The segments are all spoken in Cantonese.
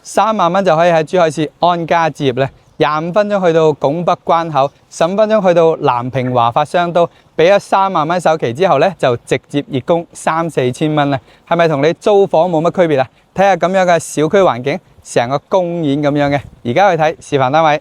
3萬蚊就可以喺珠海市安家置業咧，25分鐘去到拱北關口，15分鐘去到南平華發商都，俾咗3萬蚊首期之後咧，就直接月供3-4千蚊啦。係咪同你租房冇乜區別啊？睇下咁樣嘅小區環境，成個公園咁樣嘅。而家去睇示範單位。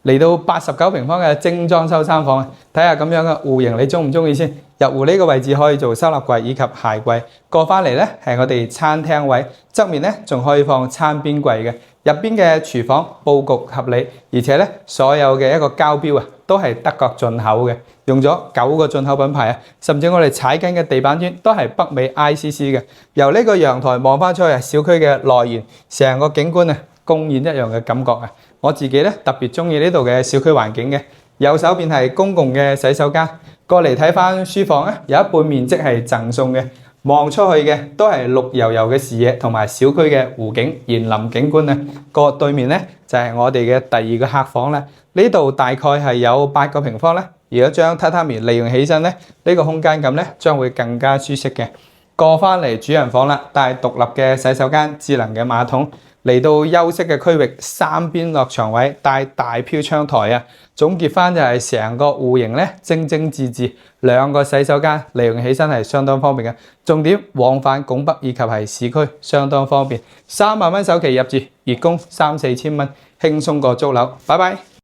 嚟到89平方嘅精裝修3房啊，睇下咁樣嘅戶型，你中唔中意先？入戶呢個位置可以做收納櫃以及鞋櫃，過翻嚟咧係我哋餐廳位，側面咧仲可以放餐邊櫃嘅。入邊嘅廚房佈局合理，而且咧所有嘅一個膠標啊都係德國進口嘅，用咗9個進口品牌啊，甚至我哋踩緊嘅地板磚都係北美 ICC 嘅。由呢個陽台望翻出去小區嘅內園，成個景觀啊公園一樣嘅感覺啊！我自己咧特別中意呢度嘅小區環境嘅，右手邊係公共嘅洗手間，過嚟睇翻書房咧，有一半面積係贈送嘅，望出去嘅都係綠油油嘅視野同埋小區嘅湖景、園林景觀啊。個對面咧就係我哋嘅第2個客房啦，呢度大概係有8個平方咧，如果將榻榻米利用起身咧，呢個空間感咧將會更加舒適嘅。過翻嚟主人房啦，帶獨立嘅洗手間、智能嘅馬桶。嚟到休息嘅區域，3邊落床位，帶大飄窗台啊！總結翻就係成個戶型咧精精緻緻，2個洗手間利用起身係相當方便嘅。重點往返拱北以及係市區相當方便。3萬蚊首期入住，月供3-4千蚊，輕鬆過租樓。拜拜。